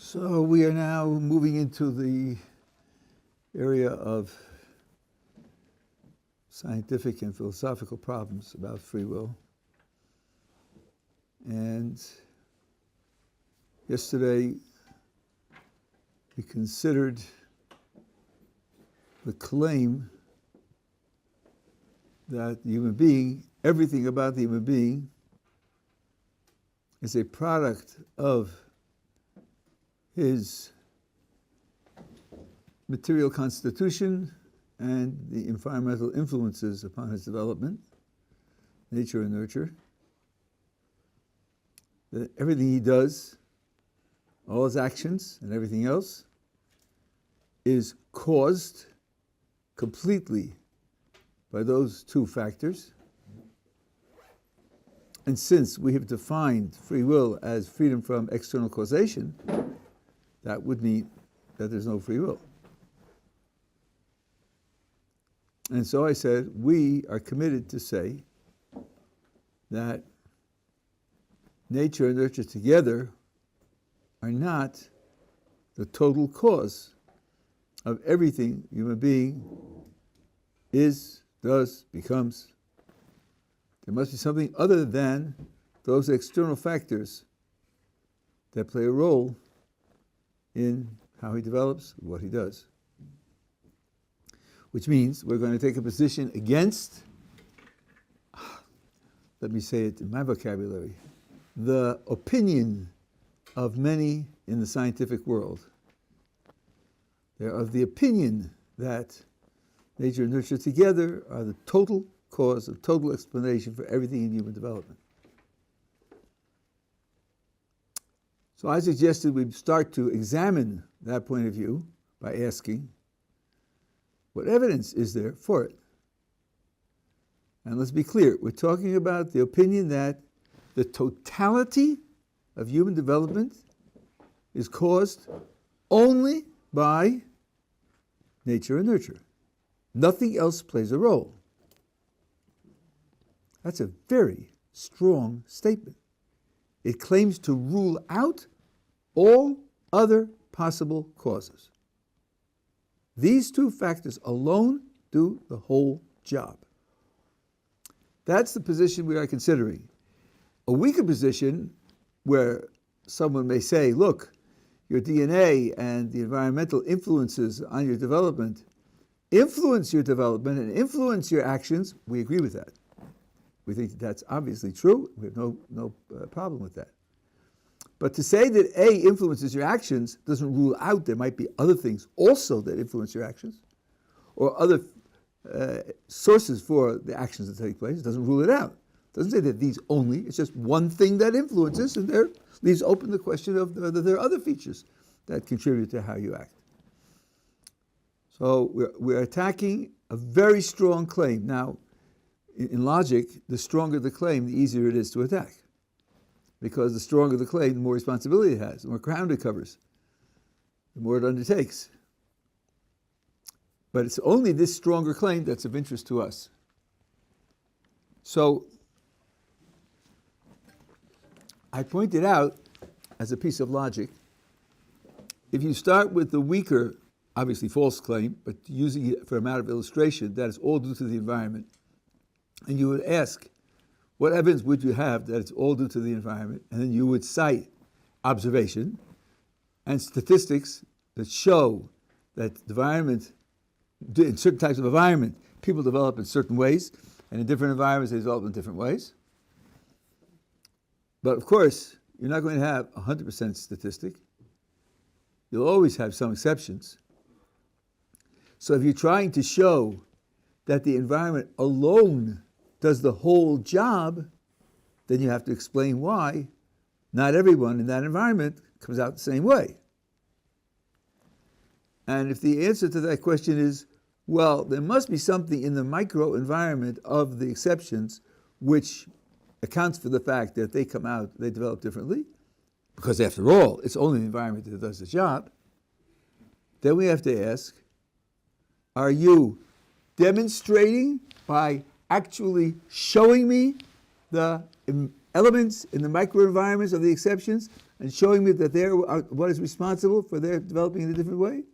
So we are now moving into the area of scientific and philosophical problems about free will. And yesterday we considered the claim that the human being, everything about the human being, is a product of his material constitution and the environmental influences upon his development, nature and nurture. That everything he does, all his actions and everything else, is caused completely by those two factors. And since we have defined free will as freedom from external causation, that would mean that there's no free will. And so I said, we are committed to say that nature and nurture together are not the total cause of everything a human being is, does, becomes. There must be something other than those external factors that play a role in how he develops, what he does. Which means we're going to take a position against, let me say it in my vocabulary, the opinion of many in the scientific world. They're of the opinion that nature and nurture together are the total cause, the total explanation for everything in human development. So I suggested we start to examine that point of view by asking, what evidence is there for it? And let's be clear, we're talking about the opinion that the totality of human development is caused only by nature and nurture. Nothing else plays a role. That's a very strong statement. It claims to rule out all other possible causes. These two factors alone do the whole job. That's the position we are considering. A weaker position where someone may say, look, your DNA and the environmental influences on your development influence your development and influence your actions, we agree with that. We think that's obviously true. We have no problem with that. But to say that A influences your actions doesn't rule out there might be other things also that influence your actions, or other sources for the actions that take place. It doesn't rule it out. It doesn't say that these only, it's just one thing that influences, and there leaves open the question of whether there are other features that contribute to how you act. So we're attacking a very strong claim. Now, in logic, the stronger the claim, the easier it is to attack. Because the stronger the claim, the more responsibility it has, the more ground it covers, the more it undertakes. But it's only this stronger claim that's of interest to us. So, I pointed out, as a piece of logic, if you start with the weaker, obviously false claim, but using it for a matter of illustration, that is all due to the environment, and you would ask, what evidence would you have that it's all due to the environment? And then you would cite observation and statistics that show that the environment, in certain types of environment, people develop in certain ways, and in different environments they develop in different ways. But of course, you're not going to have 100% statistic. You'll always have some exceptions. So if you're trying to show that the environment alone does the whole job, then you have to explain why not everyone in that environment comes out the same way. And if the answer to that question is, well, there must be something in the microenvironment of the exceptions which accounts for the fact that they come out, they develop differently, because after all, it's only the environment that does the job, then we have to ask, are you demonstrating by actually showing me the elements in the microenvironments of the exceptions and showing me that what is responsible for their developing in a different way?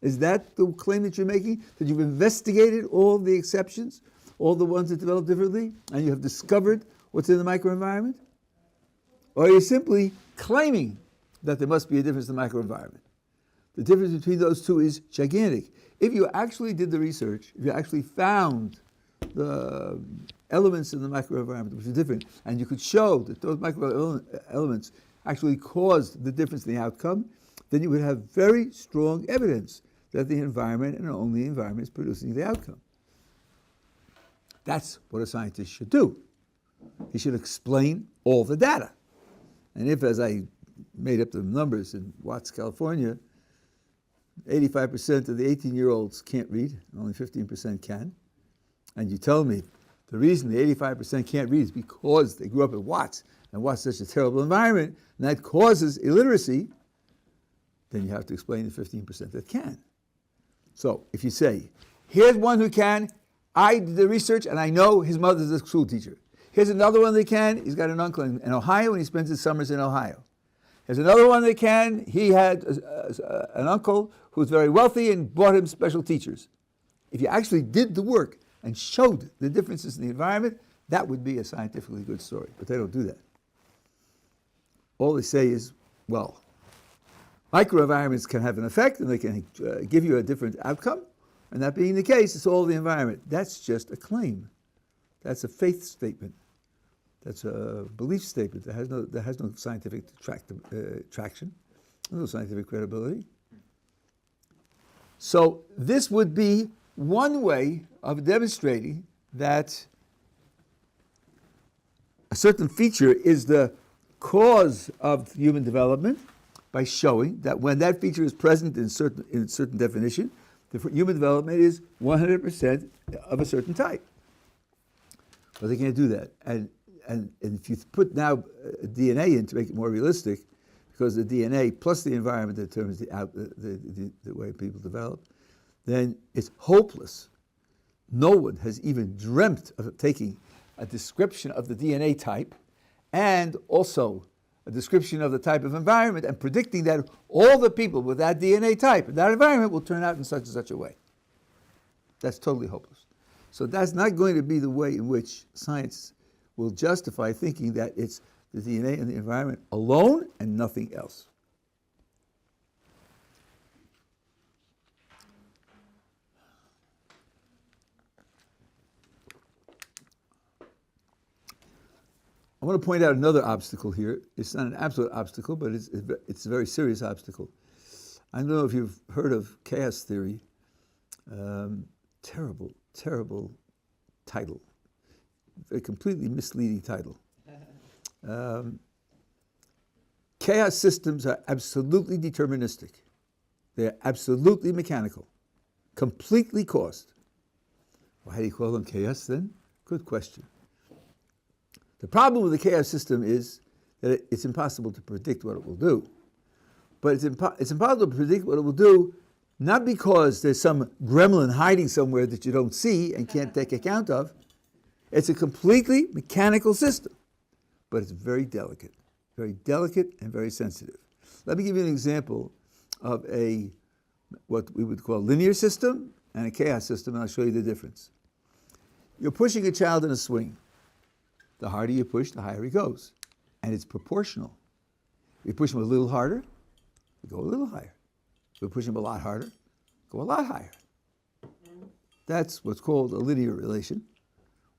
Is that the claim that you're making? That you've investigated all the exceptions, all the ones that develop differently, and you have discovered what's in the microenvironment? Or are you simply claiming that there must be a difference in the microenvironment? The difference between those two is gigantic. If you actually did the research, if you actually found the elements in the microenvironment which are different, and you could show that those microelements actually caused the difference in the outcome, then you would have very strong evidence that the environment and only the environment is producing the outcome. That's what a scientist should do. He should explain all the data. And if, as I made up the numbers in Watts, California, 85% of the 18-year-olds can't read, and only 15% can, and you tell me the reason the 85% can't read is because they grew up at Watts, and Watts is such a terrible environment, and that causes illiteracy, then you have to explain the 15% that can. So if you say, here's one who can, I did the research and I know his mother's a school teacher. Here's another one that can, he's got an uncle in Ohio and he spends his summers in Ohio. Here's another one that can, he had an uncle who's very wealthy and bought him special teachers. If you actually did the work and showed the differences in the environment, that would be a scientifically good story, but they don't do that. All they say is, well, microenvironments can have an effect and they can give you a different outcome, and that being the case, it's all the environment. That's just a claim. That's a faith statement. That's a belief statement that has no scientific traction, no scientific credibility. So this would be one way of demonstrating that a certain feature is the cause of human development, by showing that when that feature is present in certain definition, the human development is 100% of a certain type. But they can't do that. And if you put now DNA in to make it more realistic, because the DNA plus the environment determines the way people develop, then it's hopeless. No one has even dreamt of taking a description of the DNA type and also a description of the type of environment and predicting that all the people with that DNA type and that environment will turn out in such and such a way. That's totally hopeless. So that's not going to be the way in which science will justify thinking that it's the DNA and the environment alone and nothing else. I want to point out another obstacle here. It's not an absolute obstacle, but it's a very serious obstacle. I don't know if you've heard of chaos theory. Terrible, terrible title. A completely misleading title. Chaos systems are absolutely deterministic. They're absolutely mechanical, completely caused. Why do you call them chaos then? Good question. The problem with the chaos system is that it's impossible to predict what it will do. But it's impossible to predict what it will do, not because there's some gremlin hiding somewhere that you don't see and can't take account of. It's a completely mechanical system, but it's very delicate and very sensitive. Let me give you an example of what we would call a linear system and a chaos system, and I'll show you the difference. You're pushing a child in a swing. The harder you push, the higher he goes. And it's proportional. If you push him a little harder, you go a little higher. If you push him a lot harder, go a lot higher. That's what's called a linear relation,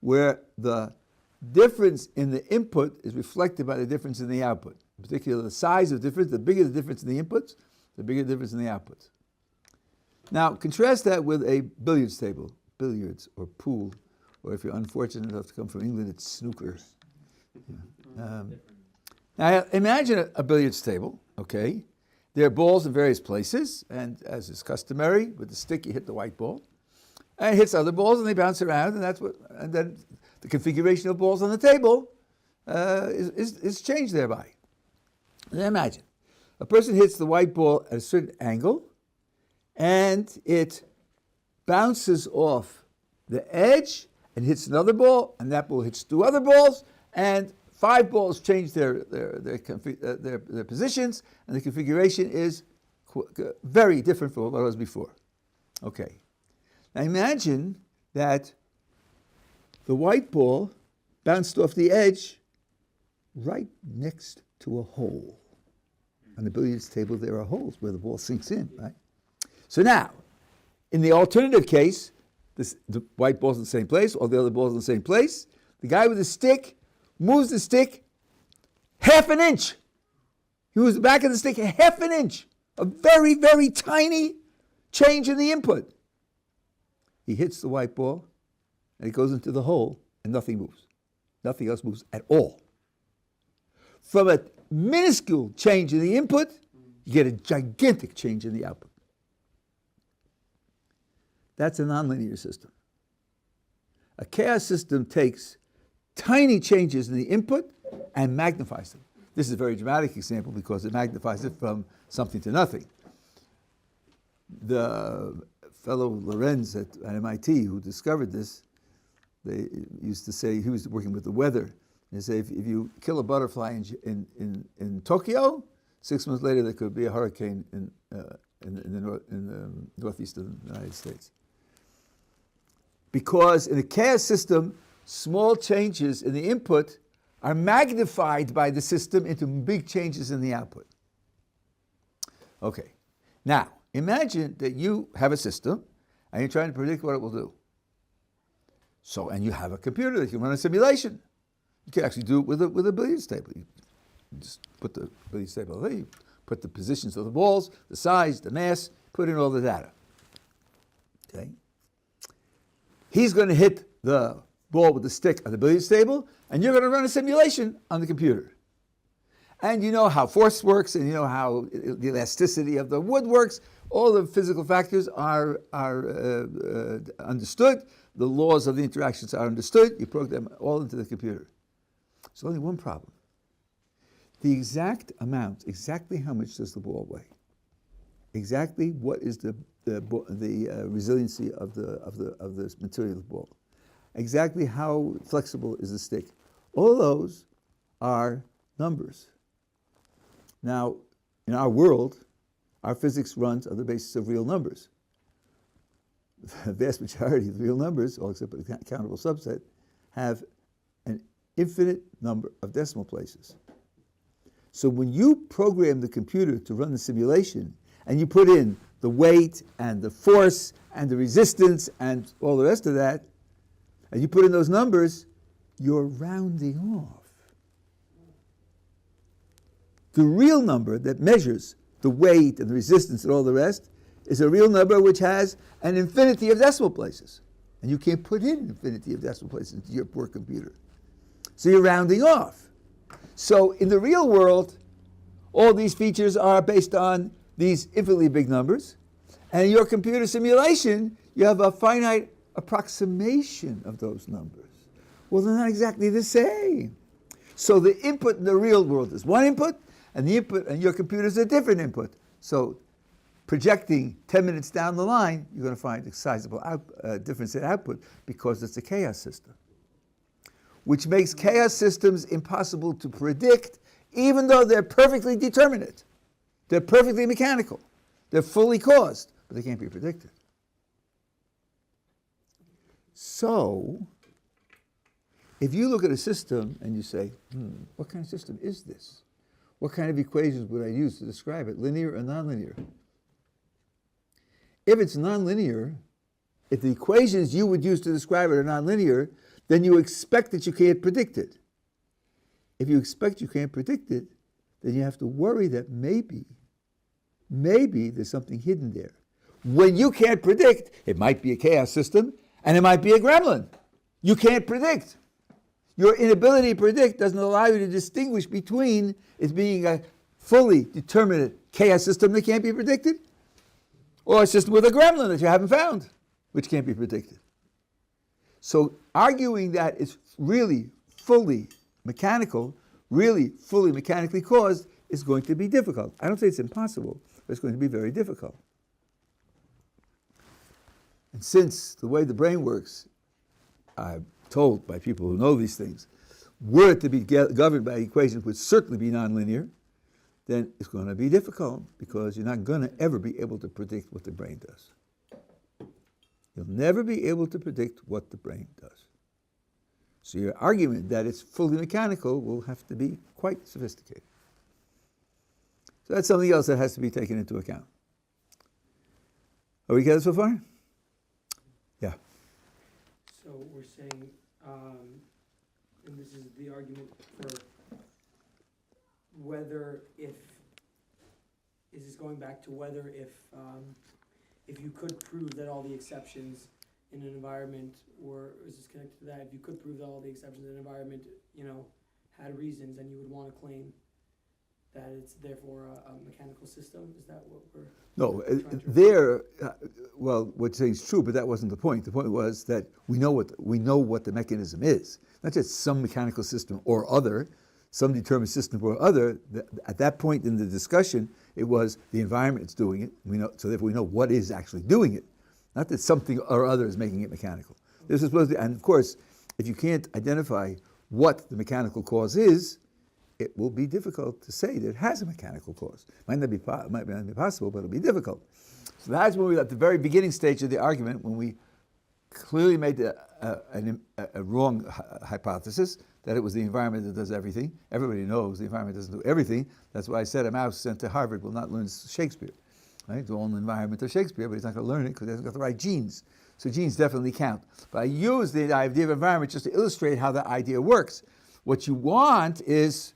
where the difference in the input is reflected by the difference in the output. In particular, the size of difference, the bigger the difference in the inputs, the bigger the difference in the outputs. Now, contrast that with a billiards table, billiards or pool, or if you're unfortunate enough to come from England, it's snooker. Now, imagine a billiards table, okay? There are balls in various places, and as is customary, with the stick you hit the white ball, and it hits other balls and they bounce around, and then the configuration of balls on the table is changed thereby. And imagine, a person hits the white ball at a certain angle, and it bounces off the edge and hits another ball, and that ball hits two other balls, and 5 balls change their positions, and the configuration is very different from what it was before. Okay. Now imagine that the white ball bounced off the edge right next to a hole. On the billiards table, there are holes where the ball sinks in, right? So now, in the alternative case, the white ball's in the same place, all the other balls in the same place. The guy with the stick moves the stick half an inch. He moves the back of the stick half an inch. A very, very tiny change in the input. He hits the white ball, and it goes into the hole, and nothing moves. Nothing else moves at all. From a minuscule change in the input, you get a gigantic change in the output. That's a nonlinear system. A chaos system takes tiny changes in the input and magnifies them. This is a very dramatic example because it magnifies it from something to nothing. The fellow Lorenz at MIT who discovered this, they used to say, he was working with the weather, and say if you kill a butterfly in Tokyo, 6 months later there could be a hurricane in the northeast of the United States. Because in a chaos system, small changes in the input are magnified by the system into big changes in the output. Okay, now imagine that you have a system and you're trying to predict what it will do. So, and you have a computer that can run a simulation. You can actually do it with a billiards table. You just put the billiards table there, you put the positions of the balls, the size, the mass, put in all the data. Okay? He's going to hit the ball with the stick on the billiards table, and you're going to run a simulation on the computer. And you know how force works, and you know how the elasticity of the wood works. All the physical factors are understood. The laws of the interactions are understood. You program them all into the computer. There's only one problem. The exact amount, exactly how much does the ball weigh? Exactly what is the resiliency of the material of the ball? Exactly how flexible is the stick? All those are numbers. Now, in our world, our physics runs on the basis of real numbers. The vast majority of the real numbers, all except a countable subset, have an infinite number of decimal places. So when you program the computer to run the simulation, and you put in the weight and the force and the resistance and all the rest of that, and you put in those numbers, you're rounding off. The real number that measures the weight and the resistance and all the rest is a real number which has an infinity of decimal places. And you can't put in an infinity of decimal places into your poor computer. So you're rounding off. So in the real world, all these features are based on these infinitely big numbers. And in your computer simulation, you have a finite approximation of those numbers. Well, they're not exactly the same. So the input in the real world is one input, and the input in your computer is a different input. So projecting 10 minutes down the line, you're going to find a sizable difference in output because it's a chaos system, which makes chaos systems impossible to predict, even though they're perfectly determinate. They're perfectly mechanical. They're fully caused, but they can't be predicted. So, if you look at a system and you say, what kind of system is this? What kind of equations would I use to describe it, linear or nonlinear? If it's nonlinear, if the equations you would use to describe it are nonlinear, then you expect that you can't predict it. If you expect you can't predict it, then you have to worry that maybe there's something hidden there. When you can't predict, it might be a chaos system, and it might be a gremlin. You can't predict. Your inability to predict doesn't allow you to distinguish between it being a fully determinate chaos system that can't be predicted, or a system with a gremlin that you haven't found, which can't be predicted. So arguing that it's really fully mechanical, really fully mechanically caused, is going to be difficult. I don't say it's impossible, but it's going to be very difficult. And since the way the brain works, I'm told by people who know these things, were it to be governed by equations would certainly be nonlinear, then it's going to be difficult because you're not going to ever be able to predict what the brain does. You'll never be able to predict what the brain does. So your argument that it's fully mechanical will have to be quite sophisticated. So that's something else that has to be taken into account. Are we together so far? Yeah. So we're saying, and this is the argument for whether is this going back to whether if you could prove that all the exceptions in an environment, or is this connected to that? If you could prove that all the exceptions in an environment, had reasons, then you would want to claim that it's therefore a mechanical system? Is that what we're... No, what you're saying is true, but that wasn't the point. The point was that we know what the mechanism is. Not just some mechanical system or other, some determined system or other. At that point in the discussion, it was the environment that's doing it. So therefore we know what is actually doing it. Not that something or other is making it mechanical. This is supposed to, and of course, if you can't identify what the mechanical cause is, it will be difficult to say that it has a mechanical cause. Might not be possible, but it'll be difficult. So that's when we, at the very beginning stage of the argument, when we clearly made a wrong hypothesis, that it was the environment that does everything. Everybody knows the environment doesn't do everything. That's why I said a mouse sent to Harvard will not learn Shakespeare. Right? It's all in the environment of Shakespeare, but he's not going to learn it because he hasn't got the right genes. So genes definitely count. But I use the idea of environment just to illustrate how the idea works. What you want is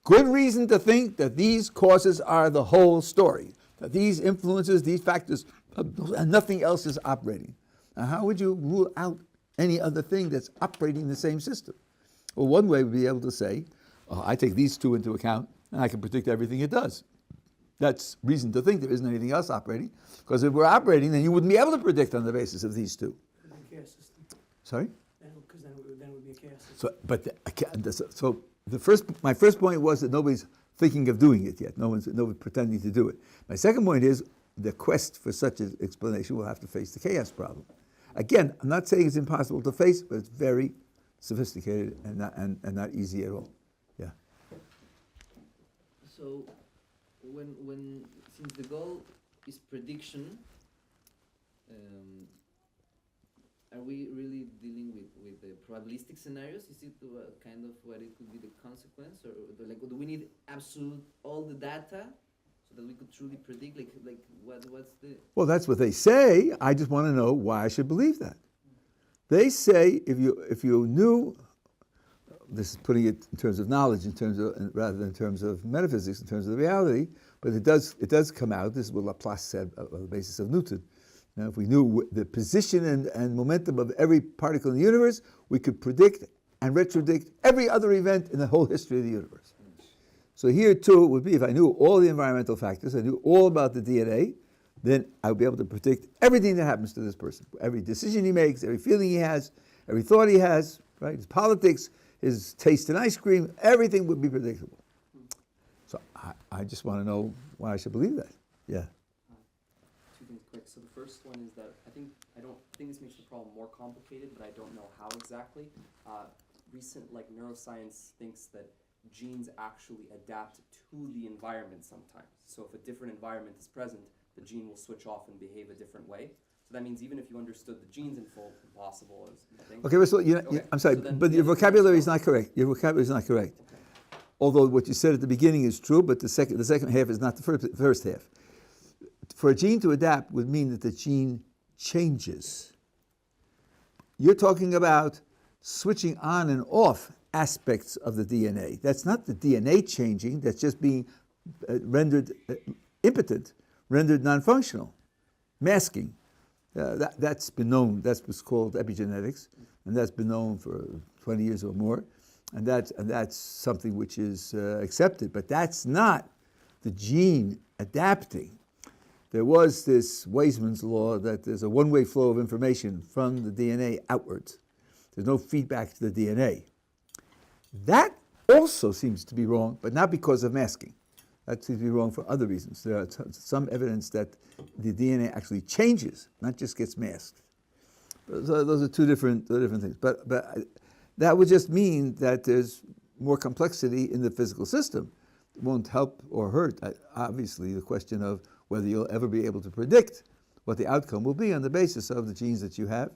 good reason to think that these causes are the whole story, that these influences, these factors, and nothing else is operating. Now, how would you rule out any other thing that's operating the same system? Well, one way would be able to say, I take these two into account, and I can predict everything it does. That's reason to think there isn't anything else operating, because if we're operating, then you wouldn't be able to predict on the basis of these two. The chaos system. Sorry? Because then it would be a chaos system. So, my first point was that nobody's thinking of doing it yet. Nobody's pretending to do it. My second point is the quest for such an explanation will have to face the chaos problem. Again, I'm not saying it's impossible to face, but it's very sophisticated and not easy at all. Yeah. So, since the goal is prediction, are we really dealing with the probabilistic scenarios? Is it kind of what it could be the consequence, or do we need absolute all the data so that we could truly predict? What's the? Well, that's what they say. I just want to know why I should believe that. They say if you knew, this is putting it in terms of knowledge, rather than in terms of metaphysics, in terms of the reality, but it does come out. This is what Laplace said on the basis of Newton. Now, if we knew the position and momentum of every particle in the universe, we could predict and retrodict every other event in the whole history of the universe. So here too it would be, if I knew all the environmental factors, I knew all about the DNA, then I would be able to predict everything that happens to this person. Every decision he makes, every feeling he has, every thought he has, right? His politics, his taste in ice cream, everything would be predictable. So I just want to know why I should believe that. Yeah. Two things quick. So the first one is that I don't think this makes the problem more complicated, but I don't know how exactly. Recent neuroscience thinks that genes actually adapt to the environment sometimes. So if a different environment is present, the gene will switch off and behave a different way. So that means even if you understood the genes in full, impossible is the thing. Okay, so I'm sorry, so but your vocabulary is not correct. Your vocabulary is not correct. Okay. Although what you said at the beginning is true, but the second half is not the first half. For a gene to adapt would mean that the gene changes. You're talking about switching on and off aspects of the DNA. That's not the DNA changing, that's just being rendered impotent, rendered non-functional, masking. That's been known, that's what's called epigenetics, and that's been known for 20 years or more, and that's something which is accepted, but that's not the gene adapting. There was this Weismann's law that there's a one-way flow of information from the DNA outwards. There's no feedback to the DNA. That also seems to be wrong, but not because of masking. That seems to be wrong for other reasons. There are some evidence that the DNA actually changes, not just gets masked. So those are two different things. But that would just mean that there's more complexity in the physical system. It won't help or hurt, obviously, the question of whether you'll ever be able to predict what the outcome will be on the basis of the genes that you have,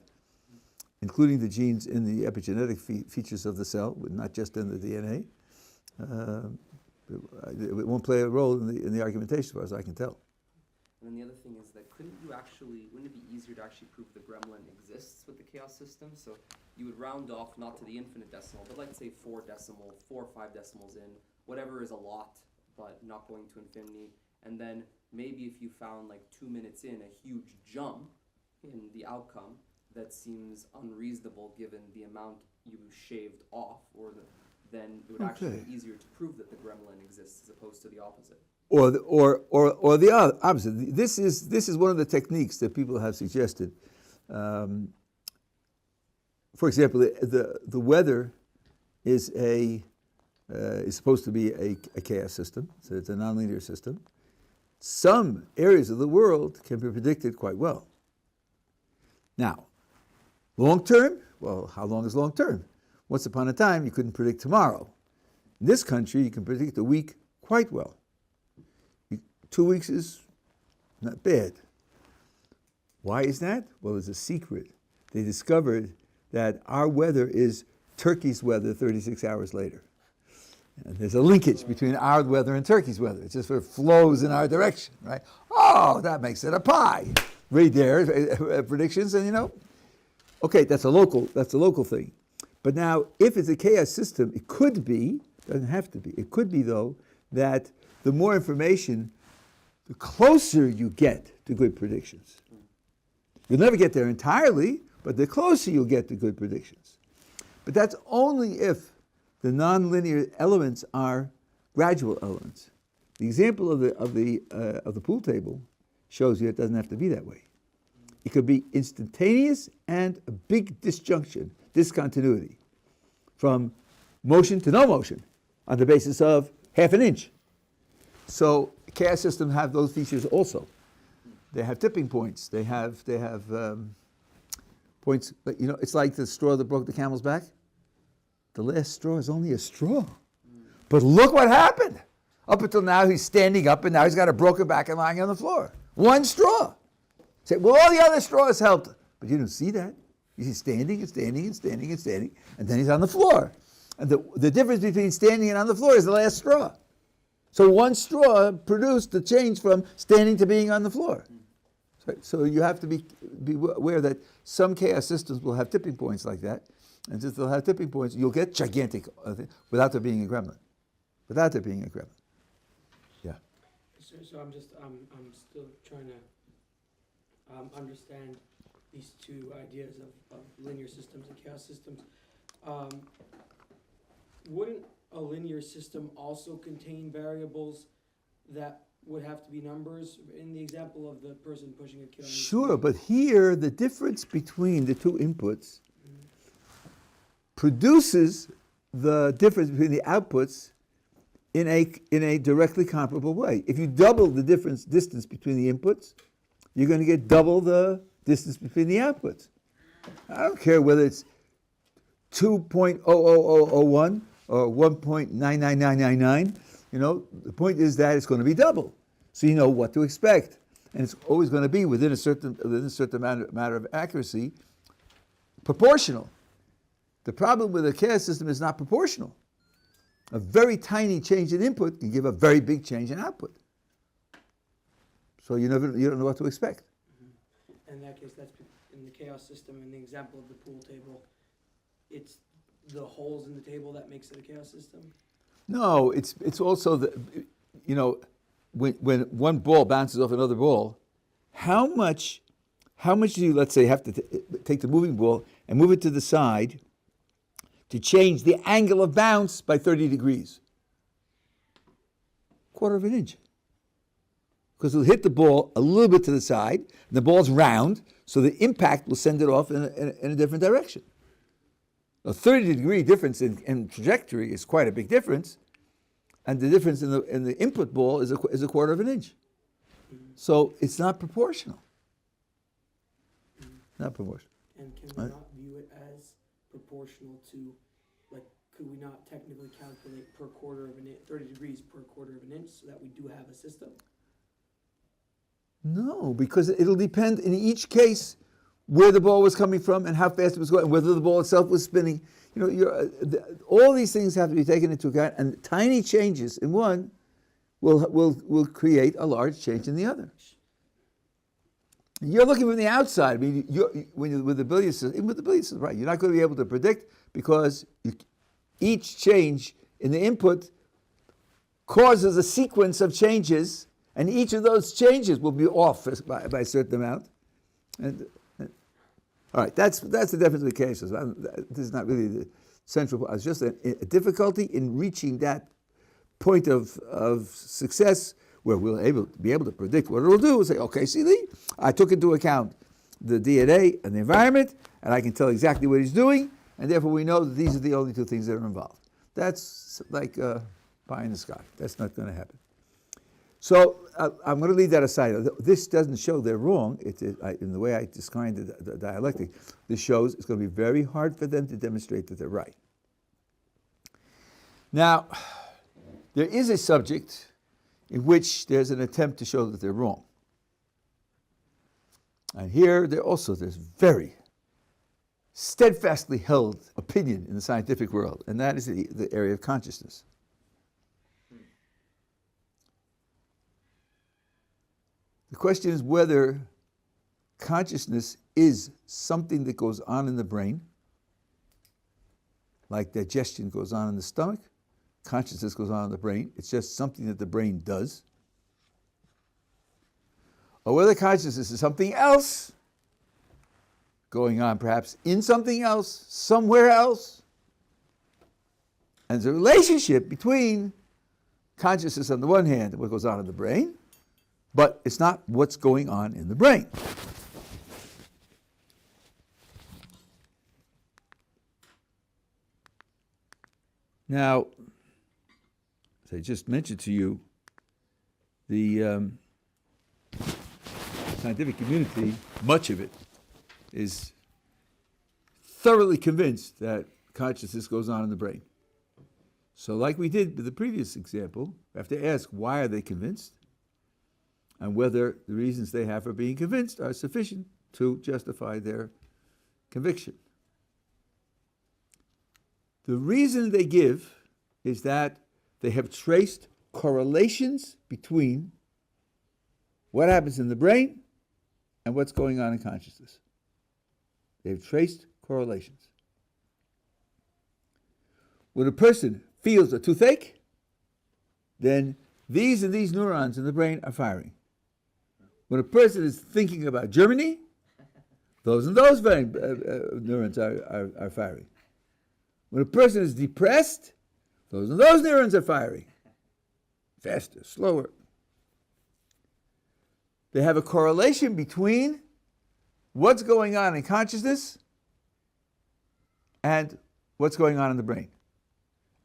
including the genes in the epigenetic features of the cell, not just in the DNA. It won't play a role in the argumentation, as far as I can tell. And then the other thing is that wouldn't it be easier to actually prove the gremlin exists with the chaos system? So you would round off not to the infinite decimal, but let's say 4 or 5 decimals in, whatever is a lot, but not going to infinity. And then maybe if you found like 2 minutes in a huge jump in the outcome, that seems unreasonable given the amount you shaved off, then it would actually be easier to prove that the gremlin exists as opposed to the opposite. Or the opposite. This is one of the techniques that people have suggested. For example, the weather is supposed to be a chaos system, so it's a nonlinear system. Some areas of the world can be predicted quite well. Now, long term, well, how long is long term? Once upon a time, you couldn't predict tomorrow. In this country, you can predict a week quite well. 2 weeks is not bad. Why is that? Well, it's a secret. They discovered that our weather is Turkey's weather 36 hours later. And there's a linkage between our weather and Turkey's weather. It just sort of flows in our direction, right? Oh, that makes it a pie. Read there, predictions, and okay, that's a local thing. But now, if it's a chaos system, it could be, doesn't have to be, it could be though, that the more information, the closer you get to good predictions. You'll never get there entirely, but the closer you'll get to good predictions. But that's only if the nonlinear elements are gradual elements. The example of the pool table shows you it doesn't have to be that way. It could be instantaneous and a big discontinuity, from motion to no motion, on the basis of half an inch. So chaos systems have those features also. They have tipping points. They have points. But it's like the straw that broke the camel's back. The last straw is only a straw. But look what happened. Up until now, he's standing up, and now he's got a broken back and lying on the floor. One straw. Say, well, all the other straws helped. But you don't see that. You see standing and standing and standing and standing, and then he's on the floor. And the difference between standing and on the floor is the last straw. So one straw produced the change from standing to being on the floor. So you have to be aware that some chaos systems will have tipping points like that. And since they'll have tipping points, you'll get gigantic without there being a gremlin. Yeah. So I'm still trying to understand these two ideas of linear systems and chaos systems. Wouldn't a linear system also contain variables that would have to be numbers? In the example of the person pushing a kid on the Sure, but here the difference between the two inputs produces the difference between the outputs in a directly comparable way. If you double the distance between the inputs, you're going to get double the distance between the outputs. I don't care whether it's 2.00001 or 1.99999. The point is that it's going to be double, so you know what to expect, and it's always going to be within a certain matter of accuracy, proportional. The problem with a chaos system is not proportional. A very tiny change in input can give a very big change in output. So you don't know what to expect. In that case, that's in the chaos system. In the example of the pool table, it's the holes in the table that makes it a chaos system. No, it's also when one ball bounces off another ball, how much do you, let's say, have to take the moving ball and move it to the side to change the angle of bounce by 30 degrees? Quarter of an inch. Because it'll hit the ball a little bit to the side, and the ball's round, so the impact will send it off in a different direction. A 30-degree difference in trajectory is quite a big difference, and the difference in the input ball is a quarter of an inch. So it's not proportional. Not proportional. And can we not view it as proportional to could we not technically calculate per quarter of an inch, 30 degrees per quarter of an inch, so that we do have a system? No, because it'll depend in each case where the ball was coming from and how fast it was going, whether the ball itself was spinning. All these things have to be taken into account, and tiny changes in one will create a large change in the other. You're looking from the outside. I mean, with the billiard system, right? You're not going to be able to predict because each change in the input causes a sequence of changes, and each of those changes will be off by a certain amount. All right, that's the difference in the cases. This is not really the central. It's just a difficulty in reaching that point of success where we'll be able to predict what it'll do. We'll say, okay, see, I took into account the DNA and the environment, and I can tell exactly what he's doing, and therefore we know that these are the only two things that are involved. That's like pie in the sky. That's not going to happen. So I'm going to leave that aside. This doesn't show they're wrong. In the way I described the dialectic, this shows it's going to be very hard for them to demonstrate that they're right. Now, there is a subject in which there's an attempt to show that they're wrong. And here there's very steadfastly held opinion in the scientific world, and that is the area of consciousness. The question is whether consciousness is something that goes on in the brain, like digestion goes on in the stomach. Consciousness goes on in the brain. It's just something that the brain does. Or whether consciousness is something else going on perhaps in something else, somewhere else. And there's a relationship between consciousness on the one hand and what goes on in the brain, but it's not what's going on in the brain. Now, as I just mentioned to you, the scientific community, much of it, is thoroughly convinced that consciousness goes on in the brain. So like we did with the previous example, we have to ask, why are they convinced? And whether the reasons they have for being convinced are sufficient to justify their conviction. The reason they give is that they have traced correlations between what happens in the brain and what's going on in consciousness. They've traced correlations. When a person feels a toothache, then these and these neurons in the brain are firing. When a person is thinking about Germany, those and those neurons are firing. When a person is depressed, those and those neurons are firing. Faster, slower. They have a correlation between what's going on in consciousness and what's going on in the brain.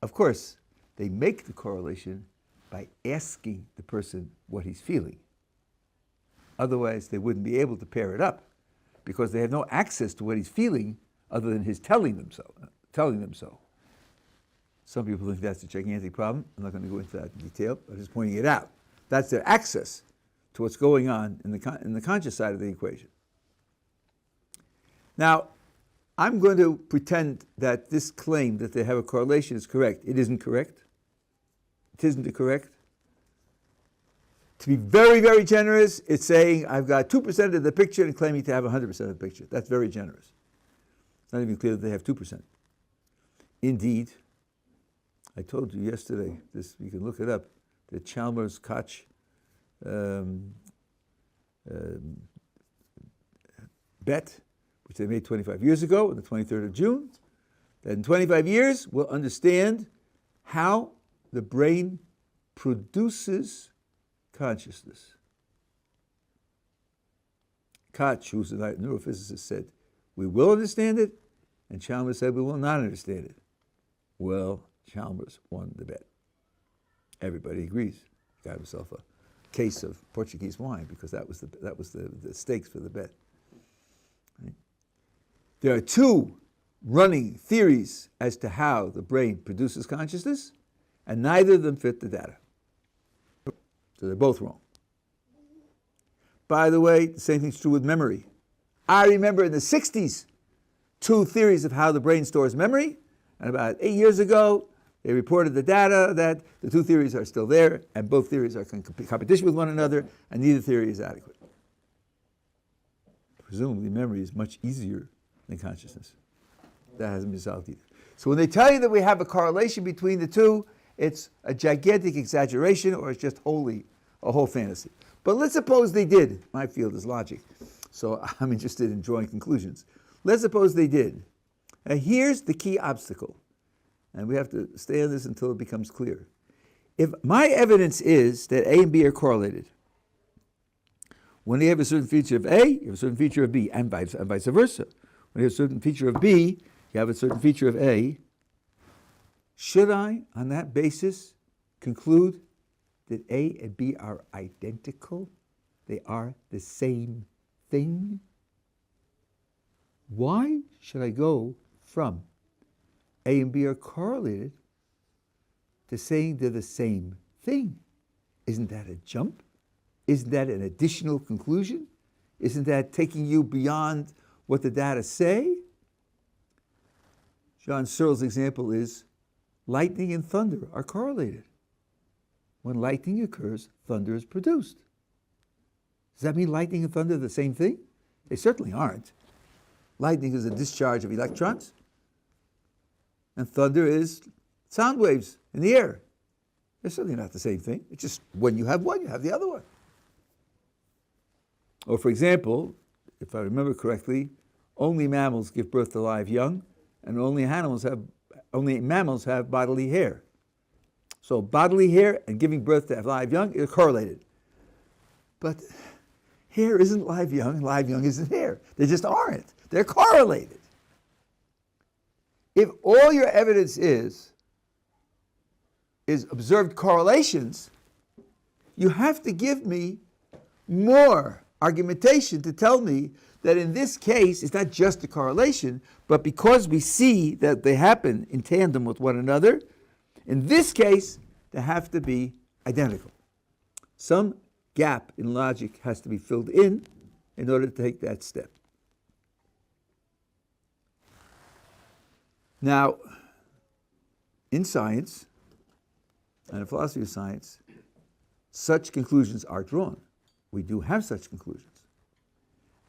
Of course, they make the correlation by asking the person what he's feeling. Otherwise, they wouldn't be able to pair it up because they have no access to what he's feeling other than his telling them so. Some people think that's a gigantic problem. I'm not going to go into that in detail. I'm just pointing it out. That's their access to what's going on in the conscious side of the equation. Now, I'm going to pretend that this claim that they have a correlation is correct. It isn't correct. It isn't correct. To be very, very generous, it's saying I've got 2% of the picture and claiming to have 100% of the picture. That's very generous. It's not even clear that they have 2%. Indeed, I told you yesterday, this you can look it up, the Chalmers-Koch bet, which they made 25 years ago, on the 23rd of June, that in 25 years we'll understand how the brain produces consciousness. Koch, who's a neurophysicist, said, we will understand it, and Chalmers said, we will not understand it. Well, Chalmers won the bet. Everybody agrees. He got himself a case of Portuguese wine because that was the stakes for the bet. Right? There are two running theories as to how the brain produces consciousness, and neither of them fit the data. So they're both wrong. By the way, the same thing's true with memory. I remember in the 60s, 2 theories of how the brain stores memory, and about 8 years ago, they reported the data that the 2 theories are still there, and both theories are in competition with one another, and neither theory is adequate. Presumably, memory is much easier than consciousness. That hasn't been solved either. So when they tell you that we have a correlation between the two, it's a gigantic exaggeration, or it's just wholly a whole fantasy. But let's suppose they did. My field is logic, so I'm interested in drawing conclusions. Let's suppose they did. Now here's the key obstacle, and we have to stay on this until it becomes clear. If my evidence is that A and B are correlated, when you have a certain feature of A, you have a certain feature of B, and vice versa. When you have a certain feature of B, you have a certain feature of A. Should I, on that basis, conclude that A and B are identical? They are the same thing? Why should I go from A and B are correlated to saying they're the same thing? Isn't that a jump? Isn't that an additional conclusion? Isn't that taking you beyond what the data say? John Searle's example is lightning and thunder are correlated. When lightning occurs, thunder is produced. Does that mean lightning and thunder are the same thing? They certainly aren't. Lightning is a discharge of electrons, and thunder is sound waves in the air. They're certainly not the same thing. It's just when you have one, you have the other one. Or for example, if I remember correctly, only mammals give birth to live young, and only mammals have bodily hair. So bodily hair and giving birth to live young are correlated. But hair isn't live young, and live young isn't hair. They just aren't. They're correlated. If all your evidence is observed correlations, you have to give me more argumentation to tell me that in this case, it's not just a correlation, but because we see that they happen in tandem with one another, in this case, they have to be identical. Some gap in logic has to be filled in order to take that step. Now, in science, and in philosophy of science, such conclusions are drawn. We do have such conclusions.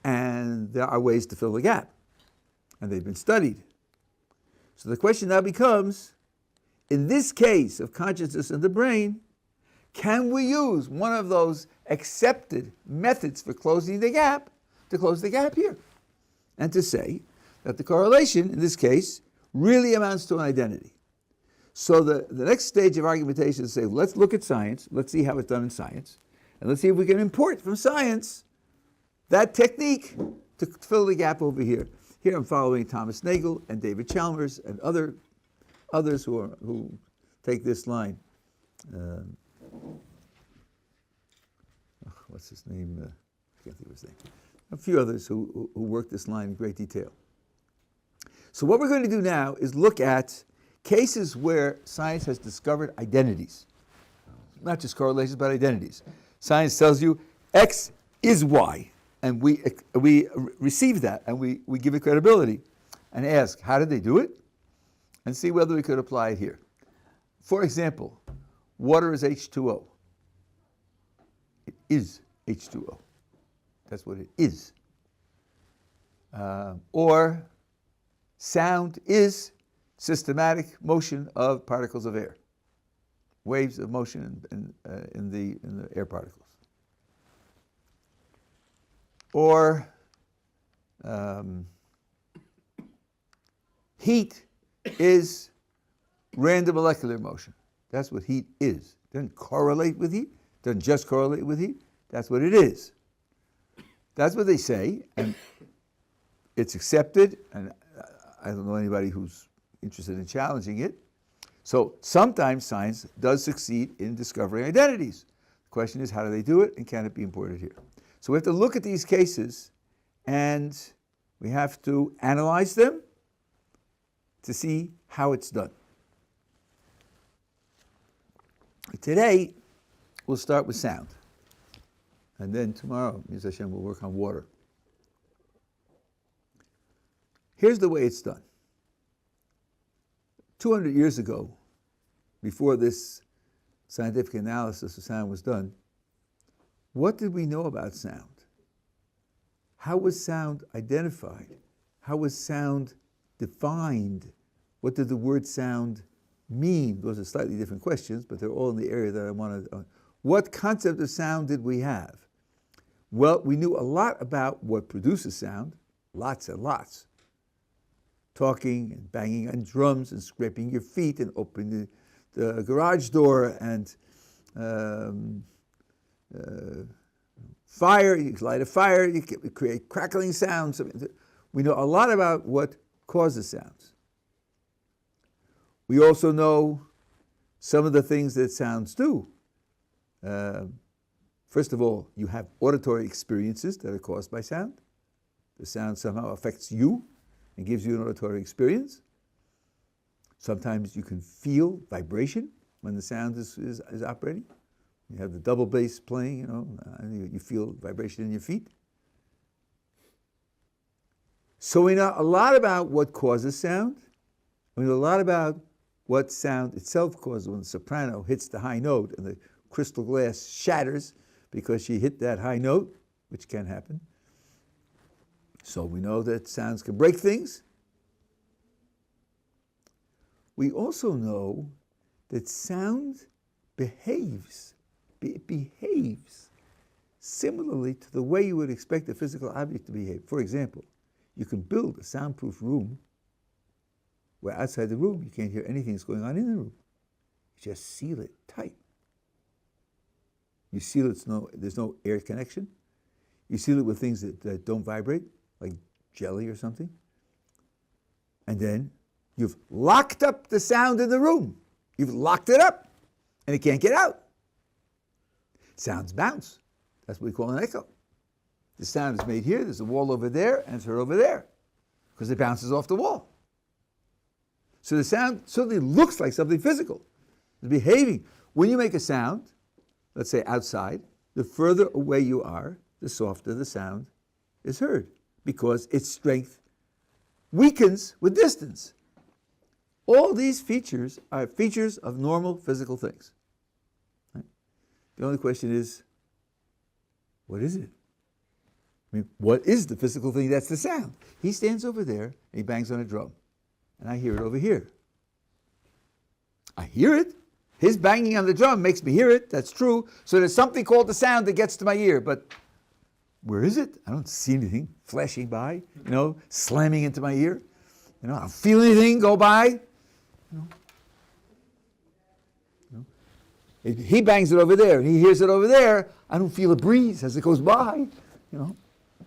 And there are ways to fill the gap. And they've been studied. So the question now becomes, in this case of consciousness in the brain, can we use one of those accepted methods for closing the gap to close the gap here? And to say that the correlation, in this case, really amounts to an identity. So the next stage of argumentation is to say, let's look at science, let's see how it's done in science, and let's see if we can import from science that technique to fill the gap over here. Here I'm following Thomas Nagel and David Chalmers and others who take this line. What's his name? I can't think of his name. A few others who work this line in great detail. So what we're going to do now is look at cases where science has discovered identities. Not just correlations, but identities. Science tells you X is Y, and we receive that, and we give it credibility, and ask, how did they do it? And see whether we could apply it here. For example, water is H2O. It is H2O. That's what it is. Or sound is systematic motion of particles of air, waves of motion in the air particles. Or heat is random molecular motion. That's what heat is. It doesn't correlate with heat. It doesn't just correlate with heat. That's what it is. That's what they say, and it's accepted, and I don't know anybody who's interested in challenging it. So sometimes science does succeed in discovering identities. The question is, how do they do it, and can it be imported here? So we have to look at these cases, and we have to analyze them, to see how it's done. Today, we'll start with sound. And then tomorrow, Ms. Hashem, we'll work on water. Here's the way it's done. 200 years ago, before this scientific analysis of sound was done, what did we know about sound? How was sound identified? How was sound defined? What did the word sound mean? Those are slightly different questions, but they're all in the area that I wanted. What concept of sound did we have? Well, we knew a lot about what produces sound, lots and lots. Talking and banging on drums and scraping your feet and opening the garage door and fire, you light a fire, you create crackling sounds. We know a lot about what causes sounds. We also know some of the things that sounds do. First of all, you have auditory experiences that are caused by sound. The sound somehow affects you and gives you an auditory experience. Sometimes you can feel vibration when the sound is operating. You have the double bass playing, and you feel vibration in your feet. So we know a lot about what causes sound. We know a lot about what sound itself causes when the soprano hits the high note and the crystal glass shatters because she hit that high note, which can happen. So we know that sounds can break things. We also know that sound behaves. It behaves similarly to the way you would expect a physical object to behave. For example, you can build a soundproof room where outside the room you can't hear anything that's going on in the room. You just seal it tight. You seal it so there's no air connection. You seal it with things that don't vibrate, like jelly or something. And then you've locked up the sound in the room. You've locked it up, and it can't get out. Sounds bounce. That's what we call an echo. The sound is made here, there's a wall over there, and it's heard over there, because it bounces off the wall. So the sound certainly looks like something physical. It's behaving. When you make a sound, let's say outside, the further away you are, the softer the sound is heard, because its strength weakens with distance. All these features are features of normal physical things. Right? The only question is, what is it? I mean, what is the physical thing that's the sound? He stands over there and he bangs on a drum, and I hear it over here. I hear it. His banging on the drum makes me hear it. That's true. So there's something called the sound that gets to my ear, but where is it? I don't see anything flashing by, slamming into my ear. I don't feel anything go by. He bangs it over there, and he hears it over there. I don't feel a breeze as it goes by,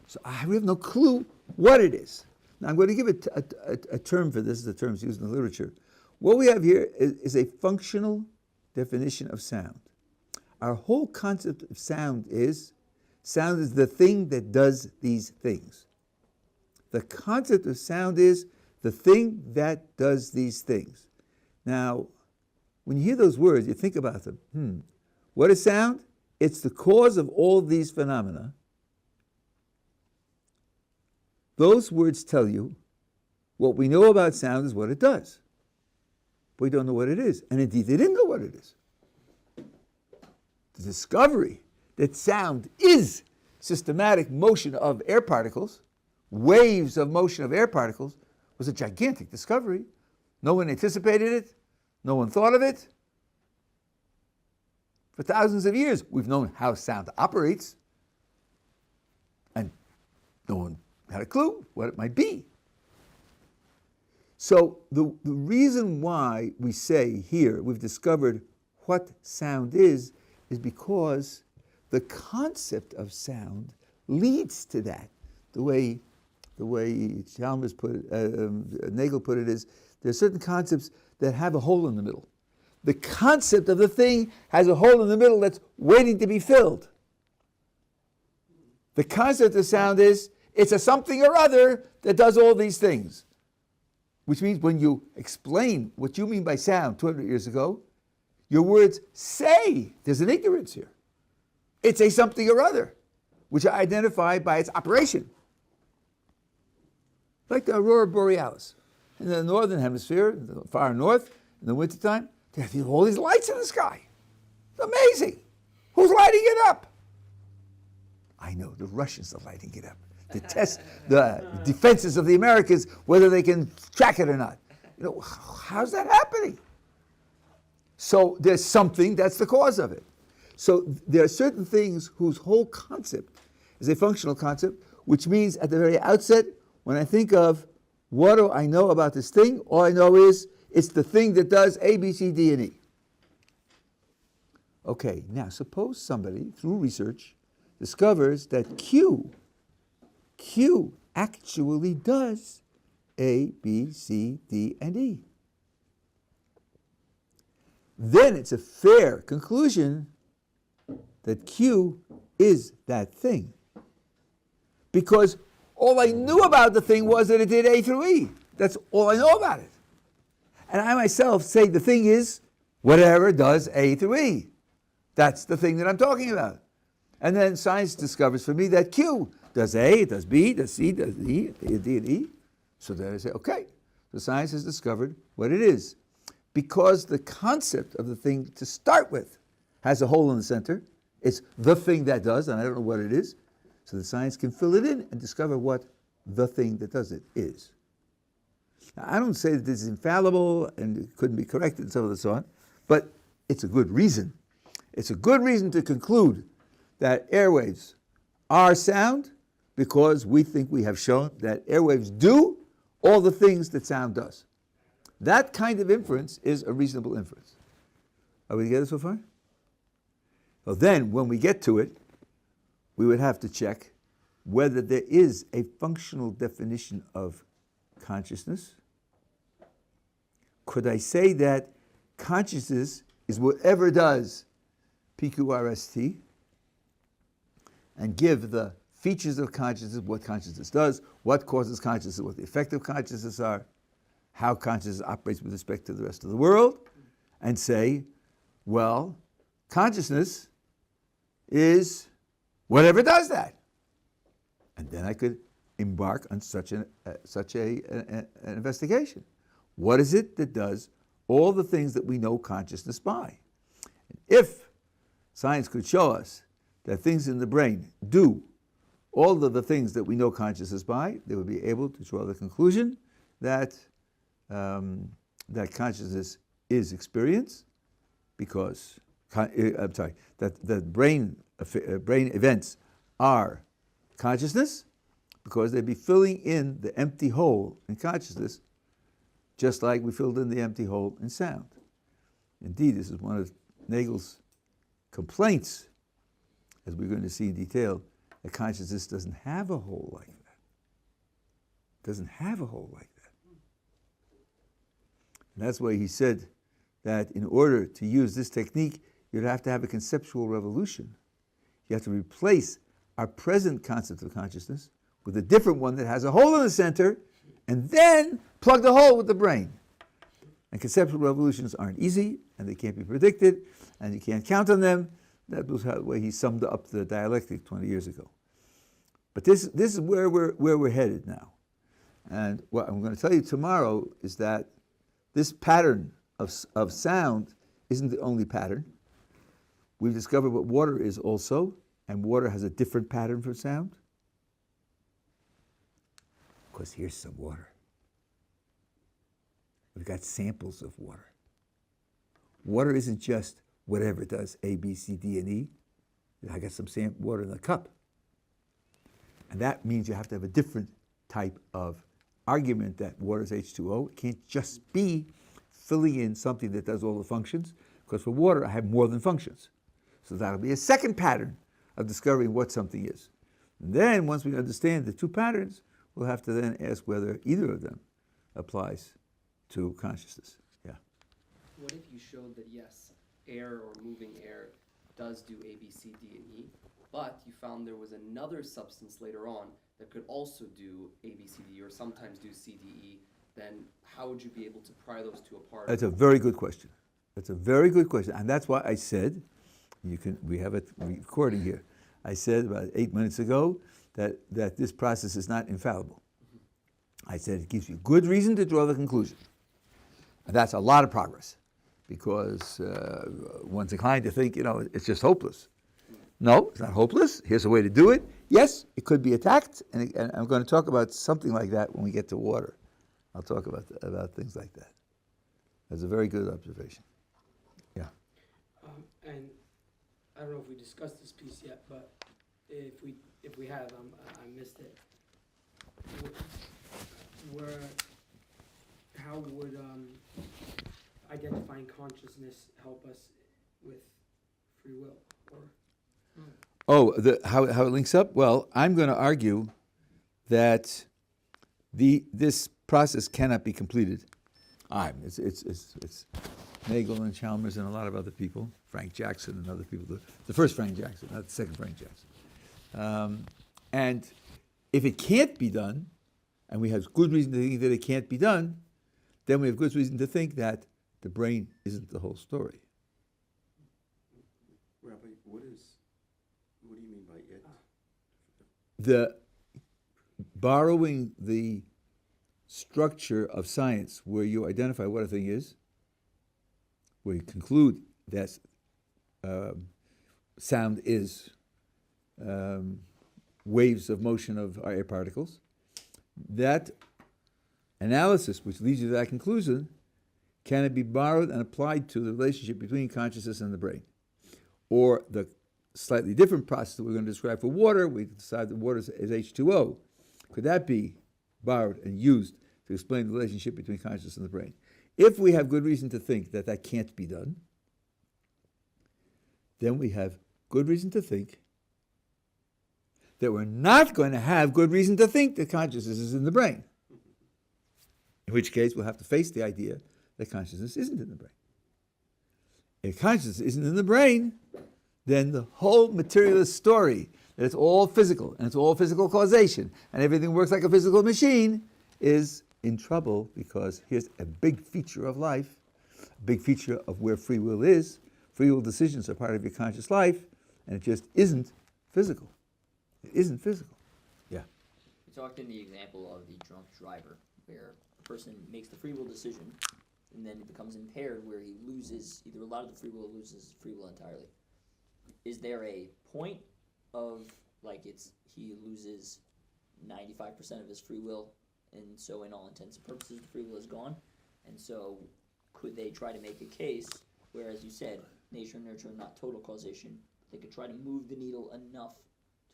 So I have no clue what it is. Now I'm going to give it a term for this. The term's used in the literature. What we have here is a functional definition of sound. Our whole concept of sound is the thing that does these things. The concept of sound is the thing that does these things. Now, when you hear those words, you think about them. What is sound? It's the cause of all these phenomena. Those words tell you what we know about sound is what it does. But we don't know what it is. And indeed, they didn't know what it is. The discovery that sound is systematic motion of air particles, waves of motion of air particles, was a gigantic discovery. No one anticipated it. No one thought of it. For thousands of years, we've known how sound operates, and no one had a clue what it might be. So the reason why we say here we've discovered what sound is because the concept of sound leads to that. The way Chalmers put it, Nagel put it is, there are certain concepts that have a hole in the middle. The concept of the thing has a hole in the middle that's waiting to be filled. The concept of sound is, it's a something or other that does all these things. which means when you explain what you mean by sound 200 years ago, your words say there's an ignorance here. It's a something or other, which I identify by its operation. Like the aurora borealis. In the northern hemisphere, in the far north, in the wintertime, they have all these lights in the sky. It's amazing. Who's lighting it up? I know, the Russians are lighting it up to test the defenses of the Americans, whether they can track it or not. You know, how's that happening? So there's something that's the cause of it. So there are certain things whose whole concept is a functional concept, which means at the very outset, when I think of what do I know about this thing, all I know is it's the thing that does A, B, C, D, and E. Okay, now suppose somebody, through research, discovers that Q actually does A, B, C, D, and E. Then it's a fair conclusion that Q is that thing. Because all I knew about the thing was that it did A through E. That's all I know about it. And I myself say the thing is whatever does A through E. That's the thing that I'm talking about. And then science discovers for me that Q does A, does B, does C, does E, D, and E. So then I say, okay, so science has discovered what it is. Because the concept of the thing to start with has a hole in the center, it's the thing that does, and I don't know what it is, so the science can fill it in and discover what the thing that does it is. Now, I don't say that this is infallible and it couldn't be corrected and so on and so on, but it's a good reason. It's a good reason to conclude that airwaves are sound because we think we have shown that airwaves do all the things that sound does. That kind of inference is a reasonable inference. Are we together so far? Well, then, when we get to it, we would have to check whether there is a functional definition of consciousness. Could I say that consciousness is whatever does PQRST and give the features of consciousness, what consciousness does, what causes consciousness, what the effects of consciousness are, how consciousness operates with respect to the rest of the world, and say, well, consciousness is whatever does that. And then I could embark on such an investigation. What is it that does all the things that we know consciousness by? And if science could show us that things in the brain do all of the things that we know consciousness by, they would be able to draw the conclusion that that consciousness is experience, because that brain events are consciousness, because they'd be filling in the empty hole in consciousness, just like we filled in the empty hole in sound. Indeed, this is one of Nagel's complaints, as we're going to see in detail, that consciousness doesn't have a hole like that. It doesn't have a hole like that. And that's why he said that in order to use this technique, you'd have to have a conceptual revolution. You have to replace our present concept of consciousness with a different one that has a hole in the center, and then plug the hole with the brain. And conceptual revolutions aren't easy, and they can't be predicted, and you can't count on them. That was the way he summed up the dialectic 20 years ago. But this is where we're headed now. And what I'm going to tell you tomorrow is that this pattern of sound isn't the only pattern. We've discovered what water is also, and water has a different pattern for sound. Because here's some water. We've got samples of water. Water isn't just whatever it does, A, B, C, D, and E. I got some water in the cup. And that means you have to have a different type of argument that water is H2O. It can't just be filling in something that does all the functions, because for water I have more than functions. So that'll be a second pattern of discovering what something is. And then once we understand the two patterns, we'll have to then ask whether either of them applies to consciousness. Yeah. What if you showed that yes, air or moving air does do A, B, C, D, and E, but you found there was another substance later on that could also do A, B, C, D, or sometimes do C, D, E, then how would you be able to pry those two apart? That's a very good question. That's a very good question. And that's why I said, we have a recording here. I said about 8 minutes ago that this process is not infallible. I said it gives you good reason to draw the conclusion. And that's a lot of progress, because one's inclined to think, it's just hopeless. No, it's not hopeless. Here's a way to do it. Yes, it could be attacked, and I'm going to talk about something like that when we get to water. I'll talk about things like that. That's a very good observation. Yeah. And I don't know if we discussed this piece yet, but if we have, I missed it. How would identifying consciousness help us with free will? How it links up? Well, I'm going to argue that this process cannot be completed. It's Nagel and Chalmers and a lot of other people, Frank Jackson and other people. The first Frank Jackson, not the second Frank Jackson. And if it can't be done, and we have good reason to think that it can't be done, then we have good reason to think that the brain isn't the whole story. Rabbi, what do you mean by it? The borrowing the structure of science where you identify what a thing is, where you conclude that sound is waves of motion of air particles, that analysis which leads you to that conclusion can it be borrowed and applied to the relationship between consciousness and the brain. Or the slightly different process that we're going to describe for water, we decide that water is H2O. Could that be borrowed and used to explain the relationship between consciousness and the brain? If we have good reason to think that that can't be done, then we have good reason to think that we're not going to have good reason to think that consciousness is in the brain. In which case, we'll have to face the idea that consciousness isn't in the brain. If consciousness isn't in the brain, then the whole materialist story, that it's all physical, and it's all physical causation, and everything works like a physical machine, is in trouble, because here's a big feature of life, a big feature of where free will is. Free will decisions are part of your conscious life, and it just isn't physical. It isn't physical. Yeah. We talked in the example of the drunk driver, where a person makes the free will decision, and then it becomes impaired, where he loses either a lot of the free will or loses free will entirely. Is there a point of, he loses 95% of his free will, and so in all intents and purposes the free will is gone? And so could they try to make a case where, as you said, nature and nurture are not total causation, they could try to move the needle enough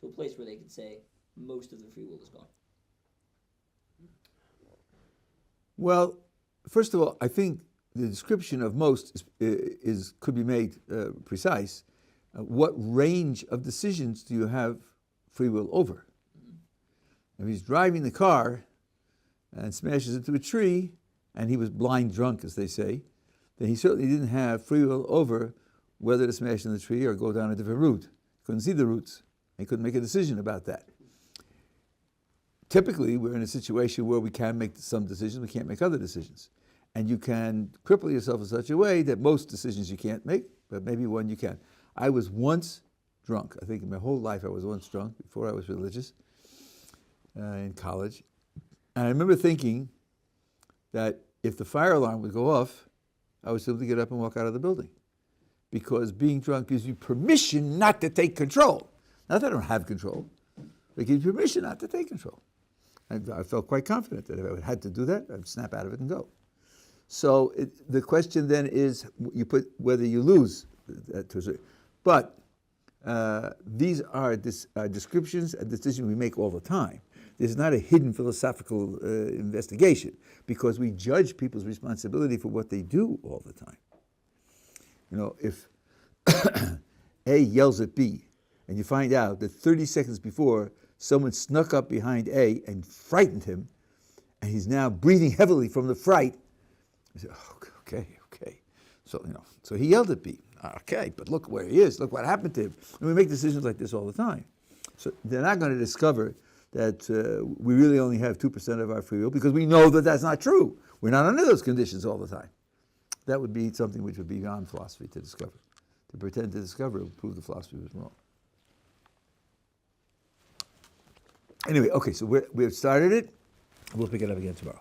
to a place where they could say most of the free will is gone? Well, first of all, I think the description of most could be made precise. What range of decisions do you have free will over? If he's driving the car and smashes into a tree, and he was blind drunk, as they say, then he certainly didn't have free will over whether to smash in the tree or go down a different route. He couldn't see the routes. He couldn't make a decision about that. Typically, we're in a situation where we can make some decisions, we can't make other decisions. And you can cripple yourself in such a way that most decisions you can't make, but maybe one you can. I was once drunk. I think in my whole life I was once drunk, before I was religious, in college. And I remember thinking that if the fire alarm would go off, I would simply get up and walk out of the building. Because being drunk gives you permission not to take control. Not that I don't have control, but it gives you permission not to take control. And I felt quite confident that if I had to do that, I'd snap out of it and go. So the question then is, you put whether you lose. But these are descriptions and decisions we make all the time. This is not a hidden philosophical investigation, because we judge people's responsibility for what they do all the time. If A yells at B, and you find out that 30 seconds before, someone snuck up behind A and frightened him, and he's now breathing heavily from the fright, you say, oh, okay. So he yelled at B. Okay, but look where he is. Look what happened to him. And we make decisions like this all the time. So they're not going to discover that we really only have 2% of our free will, because we know that that's not true. We're not under those conditions all the time. That would be something which would be beyond philosophy to discover. To pretend to discover would prove the philosophy was wrong. Anyway, okay, so we've started it. We'll pick it up again tomorrow.